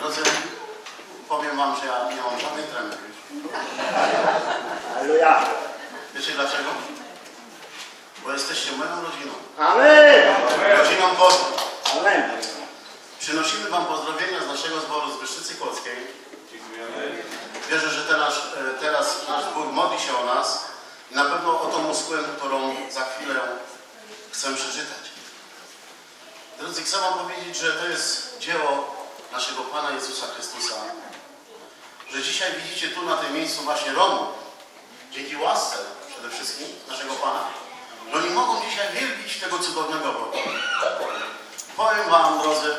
Drodzy, powiem wam, że ja nie mam żadnej tremy. Halleluja. Wiecie dlaczego? Bo jesteście moją rodziną. Amen. Rodziną Bożą. Amen. Przynosimy wam pozdrowienia z naszego zboru z Wyszczycy Kłodzkiej. Dziękujemy. Wierzę, że teraz nasz zbór modli się o nas i na pewno o tą muskułę, którą za chwilę chcę przeczytać. Drodzy, chcę wam powiedzieć, że to jest dzieło naszego Pana Jezusa Chrystusa. Że dzisiaj widzicie tu na tym miejscu właśnie Romów, dzięki łasce przede wszystkim naszego Pana, że oni mogą dzisiaj wielbić tego cudownego Boga. Powiem wam, drodzy,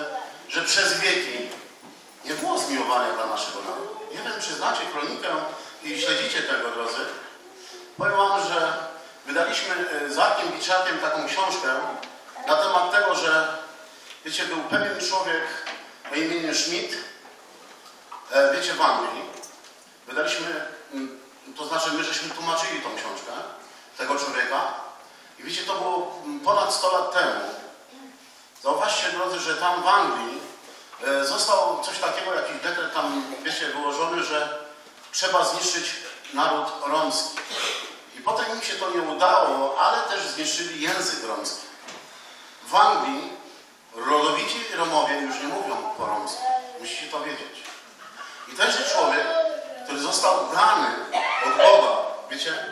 że przez wieki nie było zmiłowania dla naszego narodu. Nie wiem, czy znacie kronikę i śledzicie tego, drodzy. Powiem wam, że wydaliśmy z Arkiem Biczakiem taką książkę na temat tego, że wiecie, był pewien człowiek o imieniu Schmidt, wiecie, w Anglii. Wydaliśmy, to znaczy my żeśmy tłumaczyli tą książkę tego człowieka. I wiecie, to było ponad 100 lat temu. Zauważcie, drodzy, że tam w Anglii został coś takiego, jakiś dekret tam, wiecie, wyłożony, że trzeba zniszczyć naród romski. I potem im się to nie udało, ale też zniszczyli język romski. W Anglii rodowici Romowie już nie mówią po romsku. Musicie to wiedzieć. I tenże człowiek, który został dany od Boga, wiecie,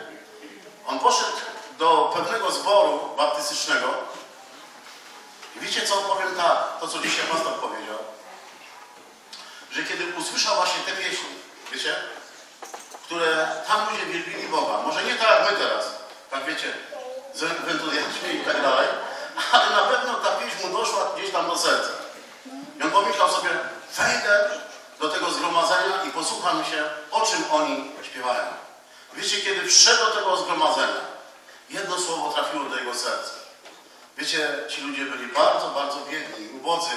on poszedł do pewnego zboru baptystycznego. I wiecie co, powiem tak, to co dzisiaj pastor powiedział, że kiedy usłyszał właśnie te pieśni, wiecie, które tam ludzie wielbili Boga, może nie tak jak my teraz, tak wiecie, z entuzjazmem i tak dalej, ale na pewno ta pieśń mu doszła gdzieś tam do serca. I on pomyślał sobie, wejdę do tego zgromadzenia i posłucham się, o czym oni śpiewają. Wiecie, kiedy wszedł do tego zgromadzenia, jedno słowo trafiło do jego serca. Wiecie, ci ludzie byli bardzo, bardzo biedni, ubodzy.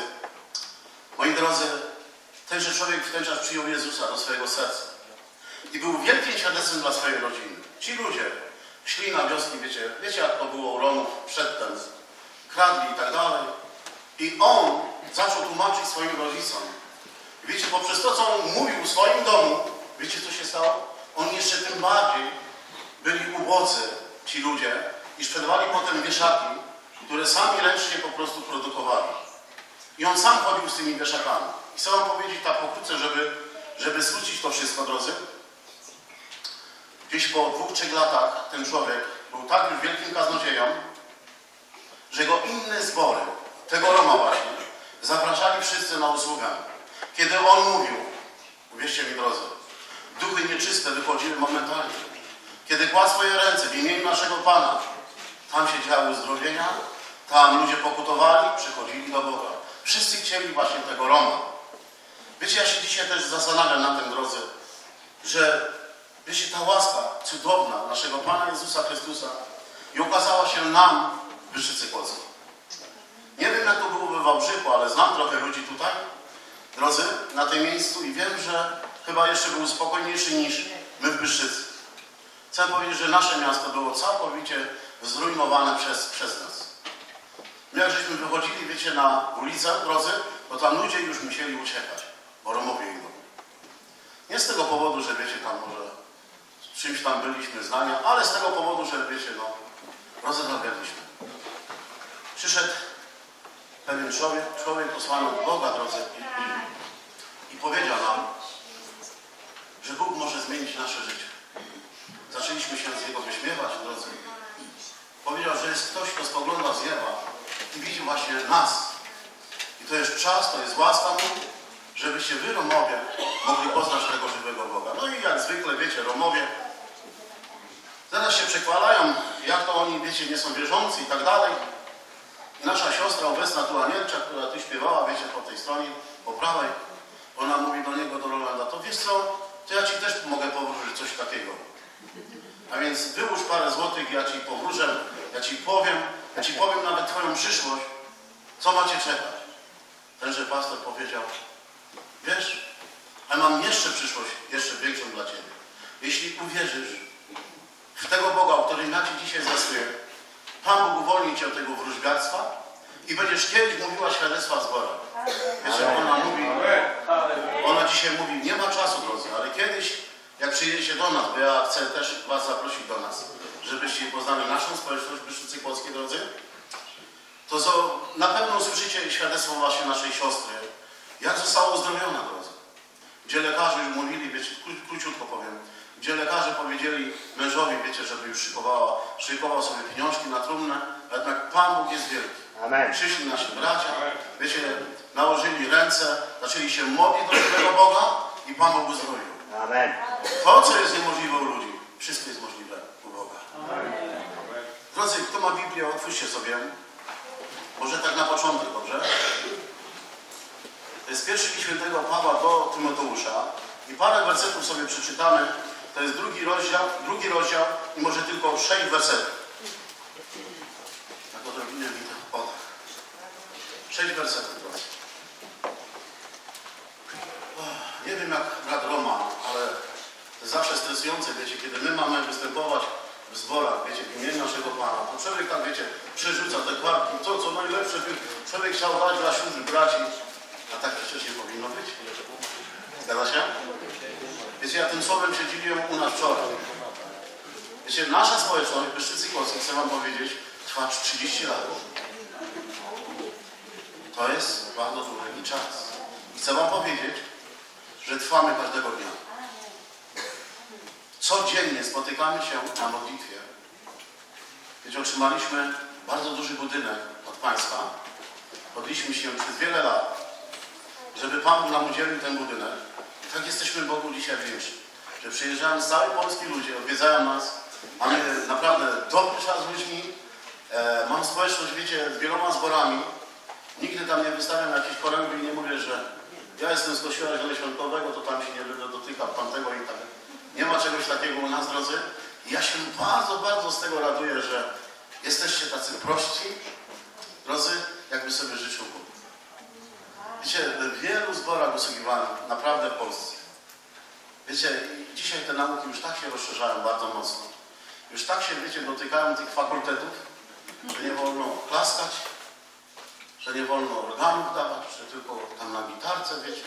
Moi drodzy, tenże człowiek w ten czas przyjął Jezusa do swojego serca. I był wielkim świadectwem dla swojej rodziny. Ci ludzie szli na wioski, wiecie jak to było u Romów przedtem, kradli i tak dalej. I on zaczął tłumaczyć swoim rodzicom. I wiecie, poprzez to, co on mówił w swoim domu, wiecie co się stało? Oni jeszcze tym bardziej byli ubodzy, ci ludzie, i sprzedawali potem wieszaki, które sami ręcznie po prostu produkowali. I on sam chodził z tymi wieszakami. I chcę wam powiedzieć tak pokrótce, żeby skrócić to wszystko, drodzy. Gdzieś po 2-3 latach ten człowiek był tak już wielkim kaznodzieją, że go inne zbory, tego Roma właśnie, zapraszali wszyscy na usługę. Kiedy on mówił, uwierzcie mi drodzy, duchy nieczyste wychodziły momentalnie. Kiedy kładł swoje ręce w imieniu naszego Pana, tam się działy uzdrowienia, tam ludzie pokutowali, przychodzili do Boga. Wszyscy chcieli właśnie tego Roma. Wiecie, ja się dzisiaj też zastanawiam na tym, drodzy, że wiecie, ta łaska cudowna naszego Pana Jezusa Chrystusa i okazała się nam w Wyszczycy Kłodzkiej. Nie wiem, jak to było we Wałbrzychu, ale znam trochę ludzi tutaj, drodzy, na tym miejscu i wiem, że chyba jeszcze był spokojniejszy niż my w Wyszczycy. Chcę powiedzieć, że nasze miasto było całkowicie zrujnowane przez nas. My jak żeśmy wychodzili, wiecie, na ulicę, drodzy, to tam ludzie już musieli uciekać, bo Romowie idą. Nie z tego powodu, że wiecie, tam może z czymś tam byliśmy znania, ale z tego powodu, że wiecie, no, rozmawialiśmy. Przyszedł pewien człowiek posłany od Boga, drodzy, i powiedział nam, że Bóg może zmienić nasze życie. Zaczęliśmy się z Niego wyśmiewać, drodzy. Powiedział, że jest ktoś, kto spogląda z nieba i widzi właśnie nas. I to jest czas, to jest łaska Mu, żebyście wy, Romowie, mogli poznać tego żywego Boga. No i jak zwykle, wiecie, Romowie zaraz się przechwalają, jak to oni, wiecie, nie są wierzący i tak dalej. I nasza siostra obecna tu, Anielcza, która tu śpiewała, wiecie, po tej stronie, po prawej, ona mówi do niego, do Rolanda, to wiesz co, to ja ci też mogę powróżyć coś takiego. A więc wyłóż parę złotych, ja ci powróżę, ja ci powiem nawet twoją przyszłość, co macie czekać. Tenże pastor powiedział, wiesz, a mam jeszcze przyszłość, jeszcze większą dla ciebie. Jeśli uwierzysz w tego Boga, o którym ja ci dzisiaj zwiastuję, Pan Bóg uwolni cię od tego wróżbiarstwa i będziesz kiedyś mówiła świadectwa w zborach. Wiesz, jak ona mówi, dzisiaj mówi, nie ma czasu, drodzy, ale kiedyś, jak przyjedziecie do nas, bo ja chcę też was zaprosić do nas, żebyście poznali naszą społeczność w Bystrzycy Kłodzkiej, drodzy, to na pewno usłyszycie świadectwo właśnie naszej siostry, jak została uzdrowiona, drodzy. Gdzie lekarze już mówili, wiecie, króciutko powiem, gdzie lekarze powiedzieli mężowi, wiecie, żeby już szykował sobie pieniążki na trumnę, a jednak Pan Bóg jest wielki. Amen. Przyszli nasi bracia, wiecie, nałożyli ręce, zaczęli się modlić do żywego Boga i Pan Bóg uzdrowił. Amen. To, co jest niemożliwe u ludzi, wszystko jest możliwe u Boga. Amen. Drodzy, kto ma Biblię, otwórzcie sobie. Może tak na początek, dobrze? To jest pierwszy list świętego Pawła do Tymoteusza i parę wersetów sobie przeczytamy. To jest drugi rozdział i może tylko 6 wersetów. Tak odrobinę widzę. O tak. 6 wersetów, proszę. Nie wiem jak brat Roman, ale to jest zawsze stresujące, wiecie, kiedy my mamy występować w zborach, wiecie, w imieniu naszego Pana, to człowiek tak, wiecie, przerzuca te kartki, to co najlepsze, człowiek chciał dać dla sióstr, braci, a tak przecież nie powinno być. Zgadza się? Wiecie, ja tym słowem się dzieliłem u nas wczoraj. Wiecie, nasza społeczność w Bystrzycy Kłodzkiej, chcę wam powiedzieć, trwa 30 lat. To jest bardzo długi czas. I chcę wam powiedzieć, że trwamy każdego dnia. Codziennie spotykamy się na modlitwie. Wiecie, otrzymaliśmy bardzo duży budynek od Państwa. Modliliśmy się przez wiele lat, żeby Pan Bóg nam udzielił ten budynek. I tak jesteśmy Bogu dzisiaj wdzięczni, że przyjeżdżają z całej Polski ludzie, odwiedzają nas. Mamy naprawdę dobry czas z ludźmi. Mam społeczność, wiecie, z wieloma zborami. Nigdy tam nie wystawiam jakichś chorągwi i nie mówię, że ja jestem z Kościoła Zielonoświątkowego, to tam się nie będę dotykał tamtego i tak. Nie ma czegoś takiego u nas, drodzy. I ja się bardzo, bardzo z tego raduję, że jesteście tacy prości, drodzy, jakby sobie życzył Bóg. Wiecie, w wielu zborach usługiwałem, naprawdę w Polsce. Wiecie, dzisiaj te nauki już tak się rozszerzają bardzo mocno. Już tak się, wiecie, dotykają tych fakultetów, że nie wolno klaskać, że nie wolno organów dawać, że tylko tam na gitarce, wiecie,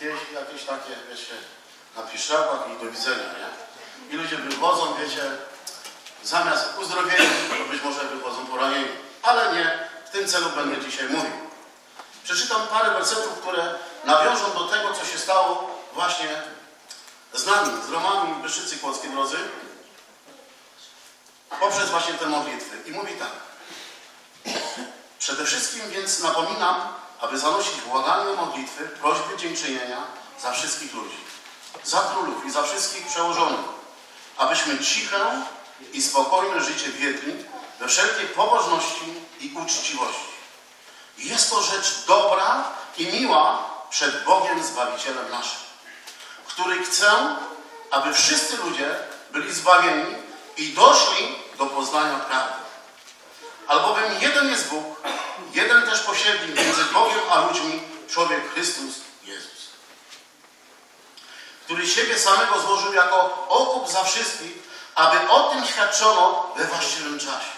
pieśni jakieś takie, wiecie, na piszczałkach i do widzenia, nie? I ludzie wychodzą, wiecie, zamiast uzdrowieni, to być może wychodzą poranieni. Ale nie, w tym celu będę dzisiaj mówił. Przeczytam parę wersetów, które nawiążą do tego, co się stało właśnie z nami, z Romami w Bystrzycy Kłodzkiej, drodzy, poprzez właśnie te modlitwy. I mówi tak. Przede wszystkim więc napominam, aby zanosić błaganie, modlitwy, prośby, dziękczynienia za wszystkich ludzi, za królów i za wszystkich przełożonych, abyśmy ciche i spokojne życie wiedli we wszelkiej pobożności i uczciwości. Jest to rzecz dobra i miła przed Bogiem Zbawicielem naszym, który chce, aby wszyscy ludzie byli zbawieni i doszli do poznania prawdy. Albowiem jeden jest Bóg, jeden też pośrednik między Bogiem a ludźmi, człowiek Chrystus Jezus, który siebie samego złożył jako okup za wszystkich, aby o tym świadczono we właściwym czasie.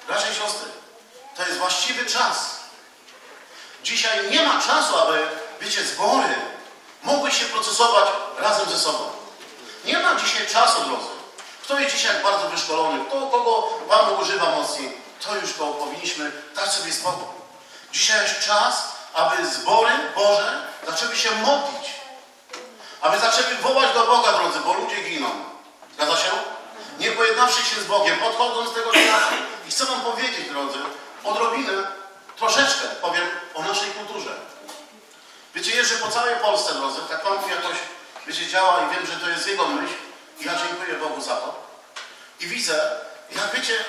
Bracia i siostry, to jest właściwy czas. Dzisiaj nie ma czasu, aby, wiecie, zbory mogły się procesować razem ze sobą. Nie ma dzisiaj czasu, drodzy. Kto jest dzisiaj jak bardzo wyszkolony, kogo Pan Bóg używa mocniej, to już go powinniśmy dać sobie spokój. Dzisiaj jest czas, aby zbory Boże zaczęły się modlić. Aby zaczęły wołać do Boga, drodzy, bo ludzie giną. Zgadza się? Nie pojednawszy się z Bogiem, podchodzą z tego dnia. I chcę wam powiedzieć, drodzy, odrobinę, troszeczkę powiem o naszej kulturze. Wiecie, jeżdżę po całej Polsce, drodzy, tak Pan Bóg jakoś, wiecie, działa i wiem, że to jest Jego myśl. I ja dziękuję Bogu za to. I widzę, jak wiecie,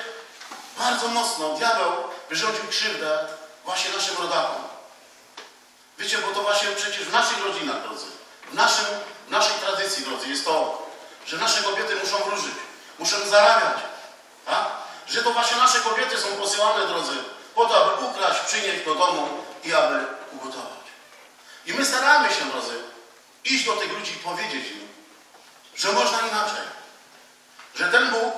bardzo mocno diabeł wyrządził krzywdę właśnie naszym rodakom. Wiecie, bo to właśnie przecież w naszych rodzinach, drodzy, w naszej tradycji, drodzy, jest to, że nasze kobiety muszą wróżyć, muszą zarabiać. Tak? Że to właśnie nasze kobiety są posyłane, drodzy, po to, aby ukraść, przynieść do domu i aby ugotować. I my staramy się, drodzy, iść do tych ludzi i powiedzieć im, że można inaczej. Że ten Bóg,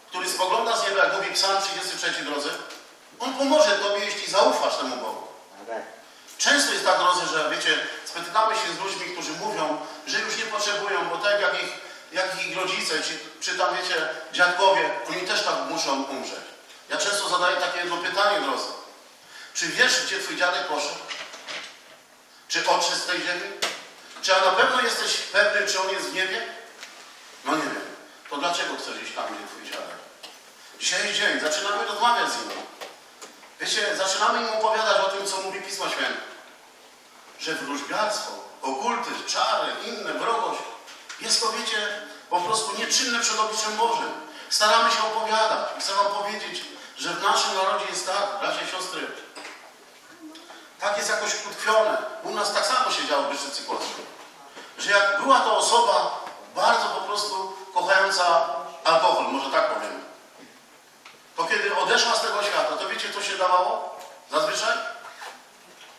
który spogląda z nieba, jak mówi Psalm 33, drodzy, On pomoże Tobie, jeśli zaufasz temu Bogu. Często jest tak, drodzy, że wiecie, Spotykamy się z ludźmi, którzy mówią, że już nie potrzebują, bo tak jak ich rodzice, czy tam wiecie, dziadkowie, oni też tak muszą umrzeć. Ja często zadaję takie jedno pytanie, drodzy. Czy wiesz, gdzie twój dziadek poszedł? Czy odszedł z tej ziemi? Czy na pewno jesteś pewny, czy on jest w niebie? No nie wiem. To dlaczego chcesz iść tam, gdzie twój dziadek? Dzisiaj jest dzień, zaczynamy rozmawiać z nim. Wiecie, zaczynamy im opowiadać o tym, co mówi Pismo Święte. Że wróżbiarstwo, okultyzm, czary, inne, wrogość jest to, wiecie, po prostu nieczynne przed obliczem Bożym. Staramy się opowiadać. Chcę wam powiedzieć, że w naszym narodzie jest tak, bracia i siostry, tak jest jakoś utkwione. U nas tak samo się działo w Bystrzycy Kłodzkiej. Że jak była to osoba bardzo po prostu kochająca alkohol, może tak powiem, to kiedy odeszła z tego świata, to wiecie, co się dawało? Zazwyczaj?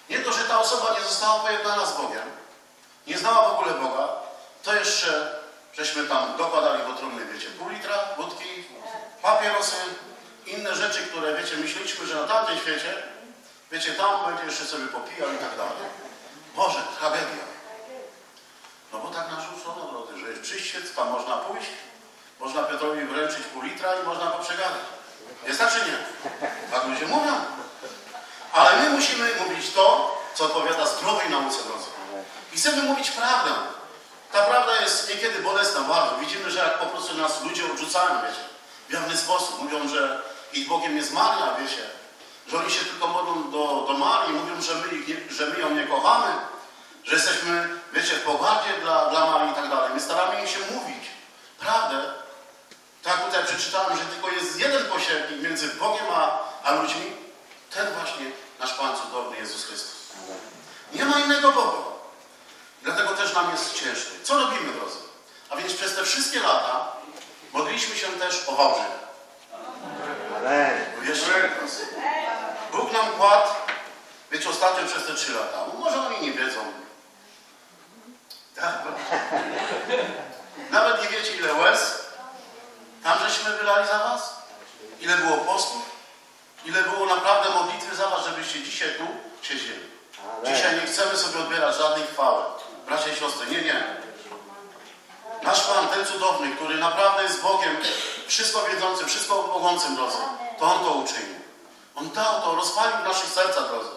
Nie to, że ta osoba nie została pojednana z Bogiem, nie znała w ogóle Boga, to jeszcze żeśmy tam dokładali do trumny, wiecie, pół litra wódki, papierosy, inne rzeczy, które, wiecie, myśleliśmy, że na tamtym świecie, wiecie, tam będzie jeszcze sobie popijał i tak dalej. Boże, tragedia. No bo tak nas uczono, drodzy, że jest czyściec, tam można pójść, można Piotrowi wręczyć pół litra i można go przegadać. Jest tak czy nie? Tak ludzie mówią. Ale my musimy mówić to, co odpowiada zdrowej nauce, drodzy. I chcemy mówić prawdę. Ta prawda jest niekiedy bolesna bardzo. Widzimy, że jak po prostu nas ludzie odrzucają, wiecie, w jawny sposób. Mówią, że ich Bogiem jest Maria, wiecie, że oni się tylko modlą do Marii, mówią, że my ją nie kochamy, że jesteśmy, wiecie, w pogardzie dla Marii i tak dalej. My staramy im się mówić prawdę. Tak tutaj przeczytałem, że tylko jest jeden pośrednik między Bogiem a ludźmi. Ten właśnie nasz Pan cudowny Jezus Chrystus. Nie ma innego Boga. Dlatego też nam jest ciężko. Co robimy, drodzy? A więc przez te wszystkie lata modliliśmy się też o Wałbrzych. Bóg nam kładł, wiecie, ostatnio przez te 3 lata. Może oni nie wiedzą. Tak? Nawet nie wiecie, ile łez tam żeśmy wylali za was? Ile było postów? Ile było naprawdę modlitwy za was, żebyście dzisiaj tu siedzieli? Dzisiaj nie chcemy sobie odbierać żadnej chwały. Bracia i siostry, nie. Nasz Pan, ten cudowny, który naprawdę jest Bogiem, wszystko wiedzącym, wszystko mogącym, drodzy, to On to uczynił. On dał to, rozpalił w naszych sercach, drodzy.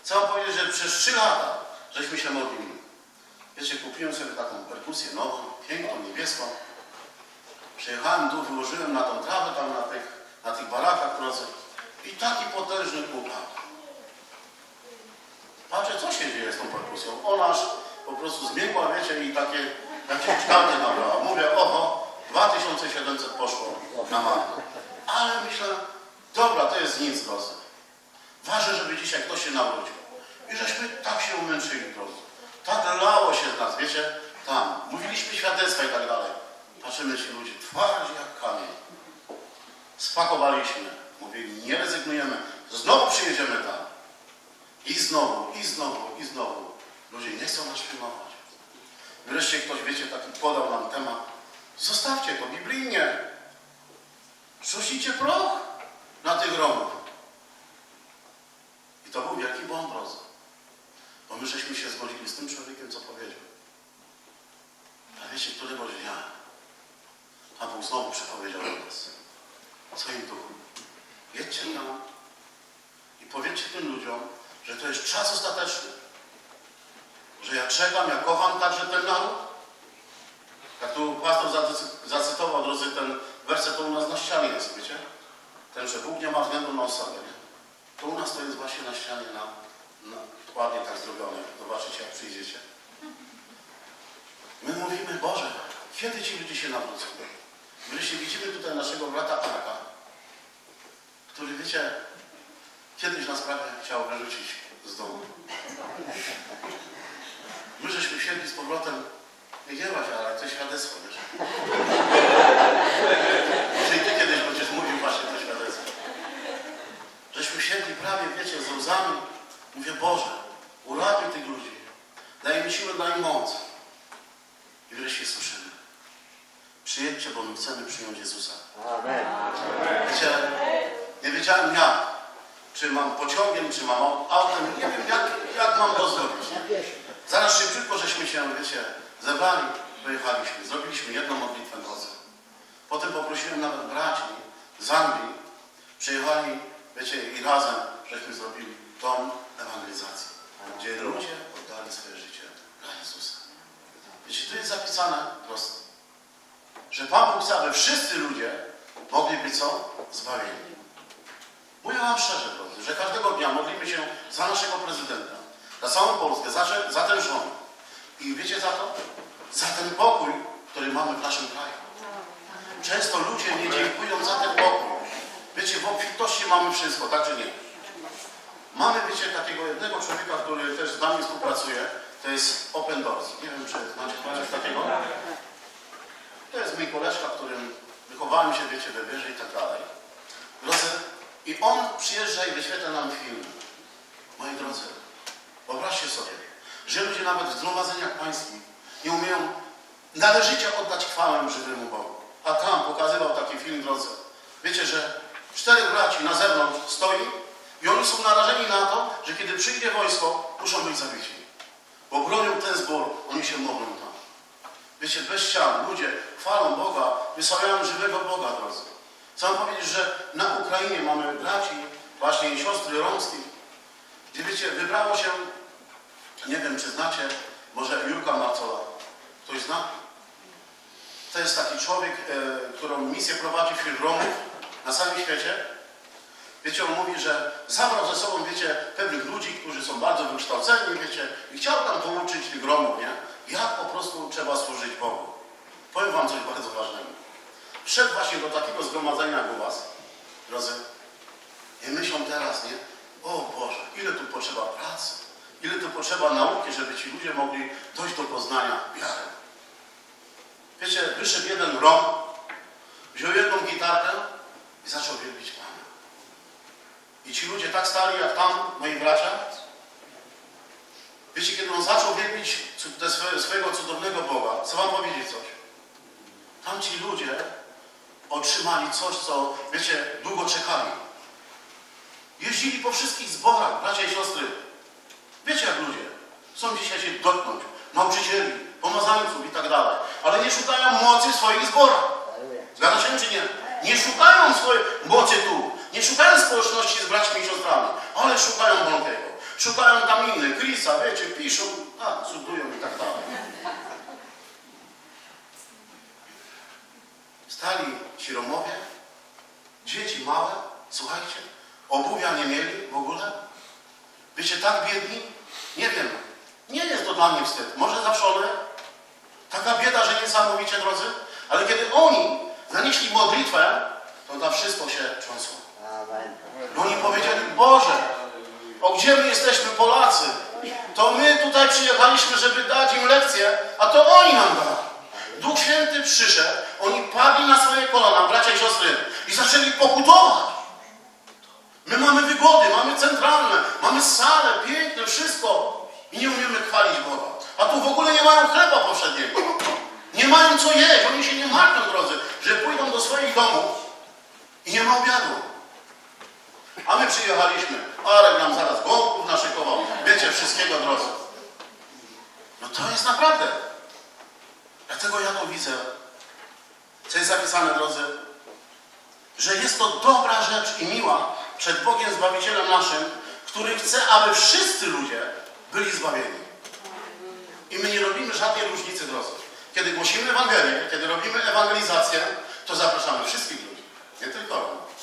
Chcę wam powiedzieć, że przez 3 lata żeśmy się modlili. Wiecie, kupiłem sobie taką perkusję nową, piękną, niebieską. Przyjechałem tu, wyłożyłem na tą trawę tam na tych barakach, drodzy. I taki potężny upadł. Patrzę, co się dzieje z tą perkusją. Ona aż po prostu zmiękła, wiecie, i takie kształty nabrała. Mówię, oho, 2700 poszło na markę. Ale myślę, dobra, to jest nic, drodzy. Ważne, żeby dzisiaj ktoś się nawrócił. I żeśmy tak się umęczyli, drodzy. Tak lało się z nas, wiecie, tam. Mówiliśmy świadectwa i tak dalej. Patrzymy się ludzie, twardzi jak kamień. Spakowaliśmy. Mówili, nie rezygnujemy. Znowu przyjedziemy tam. I znowu. Ludzie nie chcą nas przyjmować. Wreszcie ktoś, wiecie, taki podał nam temat. Zostawcie to biblijnie. Rzucicie proch na tych Romów. I to był wielki błąd, drodzy. Bo my żeśmy się zgodzili z tym człowiekiem, co powiedział. A wiecie, któregoś dnia Pan Bóg znowu przepowiedział do nas. W swoim duchu. Jedźcie tam i powiedzcie tym ludziom, że to jest czas ostateczny. Że ja czekam, ja kocham także ten naród. Jak tu pastor zacytował, drodzy, ten werset, to u nas na ścianie jest, wiecie? Ten, że Bóg nie ma względu na osobę, nie? To u nas to jest właśnie na ścianie, ładnie tak zrobione. Zobaczycie, jak przyjdziecie. My mówimy, Boże, kiedy ci ludzie się nawrócą? Wreszcie widzimy tutaj naszego brata Arka, który, wiecie, kiedyś nas prawie chciał wyrzucić z domu. My żeśmy siedli z powrotem, nie gniewać, ale to świadectwo, wiesz. Może i ty kiedyś będziesz mówił właśnie to świadectwo. Żeśmy siedli prawie, wiecie, z łzami. Mówię, Boże, uratuj tych ludzi. Daj mi siłę, daj moc. I wreszcie słyszymy. Przyjedźcie, bo my chcemy przyjąć Jezusa. Amen. Wiecie, nie wiedziałem jak, czy mam pociągiem, czy mam autem, nie wiem jak mam to zrobić. Zaraz szybciutko żeśmy się, wiecie, zebrali, pojechaliśmy, zrobiliśmy jedną modlitwę drodze. Potem poprosiłem nawet braci z Anglii, przyjechali, wiecie, i razem żeśmy zrobili dom ewangelizacji, gdzie ludzie oddali swoje życie dla Jezusa. Wiecie, tu jest zapisane prosto, że Pan Bóg chce, aby wszyscy ludzie mogli być co? Zbawieni. Mówię wam szczerze, drodzy, że każdego dnia modlimy się za naszego prezydenta, za całą Polskę, za ten rząd. I wiecie za to? Za ten pokój, który mamy w naszym kraju. Często ludzie nie dziękują za ten pokój. Wiecie, w obfitości mamy wszystko, tak czy nie? Mamy, wiecie, takiego jednego człowieka, który też z nami współpracuje, to jest Open Doors. Nie wiem, czy macie takiego? To jest mój koleżka, którym wychowałem się, wiecie, we wierze i tak dalej. Drodzy, i on przyjeżdża i wyświetla nam film. Moi drodzy, wyobraźcie sobie, że ludzie nawet w zgromadzeniach pańskich nie umieją należycie oddać chwałę żywemu Bogu. A tam pokazywał taki film, drodzy. Wiecie, że 4 braci na zewnątrz stoi i oni są narażeni na to, że kiedy przyjdzie wojsko, muszą być zabici. Bo bronią ten zbór, oni się modlą tam. Wiecie, bez ścian ludzie chwalą Boga, wysławiają żywego Boga, drodzy. Chcę wam powiedzieć, że na Ukrainie mamy braci, właśnie i siostry romskie, gdzie, wiecie, wybrało się, nie wiem, czy znacie, może Jurka Marcola. Ktoś zna? To jest taki człowiek, którą misję prowadzi wśród Romów na całym świecie. Wiecie, on mówi, że zabrał ze sobą, wiecie, pewnych ludzi, którzy są bardzo wykształceni, wiecie, i chciał tam pouczyć tych Romów, nie? Jak po prostu trzeba służyć Bogu. Powiem wam coś bardzo ważnego. Wszedł właśnie do takiego zgromadzenia jak u was, drodzy, i myślą teraz, nie? O Boże, ile tu potrzeba pracy, ile tu potrzeba nauki, żeby ci ludzie mogli dojść do poznania wiary. Wiecie, wyszedł jeden Rom, wziął jedną gitarkę i zaczął wielbić Pana. I ci ludzie tak stali jak tam, moi bracia. Wiecie, kiedy on zaczął wielbić swojego cudownego Boga, chcę wam powiedzieć coś. Tam ci ludzie otrzymali coś, co, wiecie, długo czekali. Jeździli po wszystkich zborach, bracia i siostry. Wiecie, jak ludzie chcą dzisiaj się dotknąć, nauczycieli, pomazańców i tak dalej. Ale nie szukają mocy w swoich zborach. Zgadza się, czy nie? Nie szukają swojej mocy tu. Nie szukają społeczności z braćmi i siostrami. Ale szukają Bąkiego. Szukają tam innych. Chrisa, wiecie, piszą, cudują i tak dalej. Stali ci Romowie, dzieci małe, słuchajcie, obuwia nie mieli w ogóle. Wiecie, tak biedni? Nie wiem. Nie jest to dla mnie wstyd. Może zawsze one? Taka bieda, że niesamowicie, drodzy. Ale kiedy oni zanieśli modlitwę, to tam wszystko się trząsło. Bo oni powiedzieli, Boże, gdzie my jesteśmy Polacy? To my tutaj przyjechaliśmy, żeby dać im lekcję, a to oni nam dali. Duch Święty przyszedł, oni padli na swoje kolana, bracia i siostry, i zaczęli pokutować. My mamy wygody, mamy centralne, mamy salę, piękne, wszystko. I nie umiemy chwalić Boga. A tu w ogóle nie mają chleba powszedniego. Nie mają co jeść, oni się nie martwią, drodzy, że pójdą do swoich domów i nie ma obiadu. A my przyjechaliśmy, Arek nam zaraz gąbków naszykował, wiecie, wszystkiego, drodzy. No to jest naprawdę. Dlatego ja to widzę, co jest zapisane, drodzy, że jest to dobra rzecz i miła przed Bogiem Zbawicielem naszym, który chce, aby wszyscy ludzie byli zbawieni. I my nie robimy żadnej różnicy, drodzy. Kiedy głosimy Ewangelię, kiedy robimy ewangelizację, to zapraszamy wszystkich ludzi, nie tylko Romów.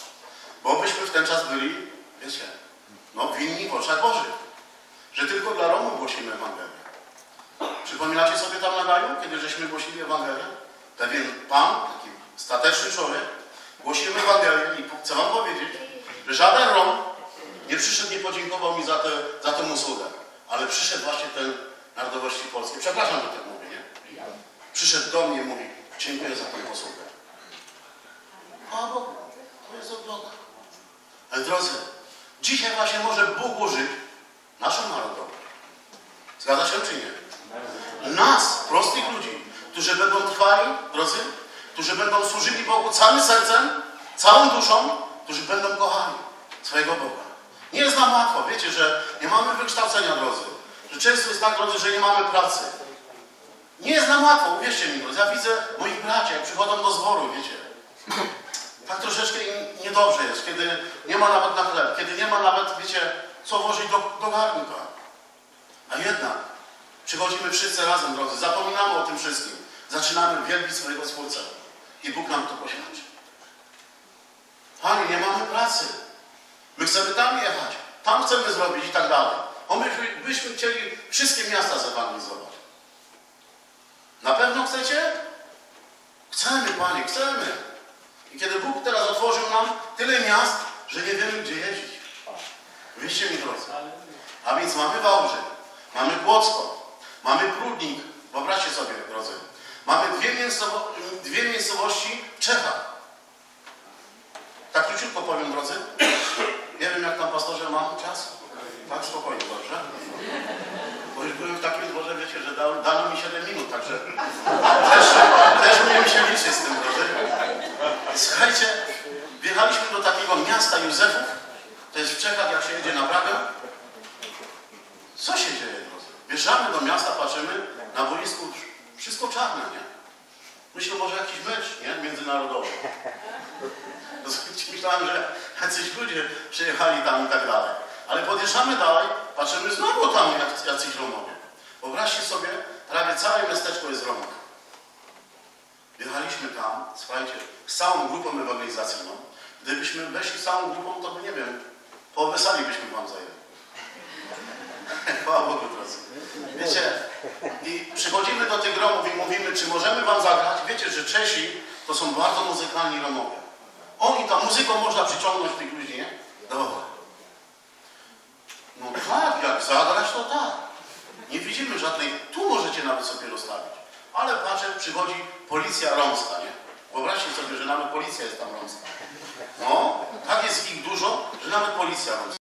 Bo byśmy w ten czas byli, wiecie, winni w oczach Bożych. Że tylko dla Romów głosimy Ewangelię. Przypominacie sobie tam na Gaju, kiedy żeśmy głosili Ewangelię? Pewien Pan, taki stateczny człowiek, głosimy Ewangelię i chcę wam powiedzieć, że żaden Rom nie przyszedł, nie podziękował mi za tę usługę. Ale przyszedł właśnie ten narodowości polskiej. Przepraszam, że tak mówię, nie? Przyszedł do mnie i mówi, dziękuję za tę posługę. A Bogu, to jest od Boga. Ale drodzy, dzisiaj właśnie może Bóg użyć naszą narodowość. Zgadza się czy nie? Nas, prostych ludzi, którzy będą trwali, drodzy, którzy będą służyli Bogu całym sercem, całą duszą, którzy będą kochali swojego Boga. Nie jest nam łatwo, wiecie, że nie mamy wykształcenia, drodzy. Że często jest tak, drodzy, że nie mamy pracy. Nie jest nam łatwo, uwierzcie mi, drodzy. Ja widzę moich braci, jak przychodzą do zboru, wiecie. Tak troszeczkę im niedobrze jest, kiedy nie ma nawet na chleb, kiedy nie ma nawet, wiecie, co włożyć do garnka. A jednak przychodzimy wszyscy razem, drodzy, zapominamy o tym wszystkim. Zaczynamy wielbić swojego Stwórcę. I Bóg nam to poświadczy. Panie, nie mamy pracy. My chcemy tam jechać, tam chcemy zrobić i tak dalej. Bo my byśmy chcieli wszystkie miasta zewangelizować. Na pewno chcecie? Chcemy, Panie, chcemy. I kiedy Bóg teraz otworzył nam tyle miast, że nie wiemy, gdzie jeździć. Wierzcie mi, drodzy. A więc mamy Wałbrzych, mamy Kłodzko, mamy Prudnik. Wyobraźcie sobie, drodzy. Mamy dwie miejscowości w Czechach. Tak króciutko powiem, drodzy. Nie wiem, jak tam, pastorze, mam czas. Tak, spokojnie, dobrze? Bo już byłem w takim dworze, wiecie, że dano mi 7 minut, także też umiem się liczyć z tym, drodzy. Słuchajcie, wjechaliśmy do takiego miasta Józefów. To jest w Czechach, jak się jedzie na Pragę. Co się dzieje, drodzy? Wjeżdżamy do miasta, patrzymy, na boisku wszystko czarne, nie? Myślę, może jakiś mecz, nie? Międzynarodowy. Myślałem, że jacyś ludzie przyjechali tam i tak dalej. Ale podjeżdżamy dalej, patrzymy, znowu tam jacyś Romowie. Wyobraźcie sobie, prawie całe miasteczko jest Romów. Wjechaliśmy tam, słuchajcie, z całą grupą ewangelizacyjną. Gdybyśmy weszli z całą grupą, to by, nie wiem, połowę sali byśmy wam zajęli. Chwała Bogu, drodzy. Wiecie, i przychodzimy do tych Romów i mówimy, czy możemy wam zagrać. Wiecie, że Czesi to są bardzo muzykalni Romowie. Oni tam muzyką można przyciągnąć tych ludzi, nie? Dobra. No tak, jak zagrać, to tak. Nie widzimy żadnej, tu możecie nawet sobie rozstawić. Ale patrzę, przychodzi policja romska, nie? Wyobraźcie sobie, że nawet policja jest tam romska. No, tak jest ich dużo, że nawet policja romska.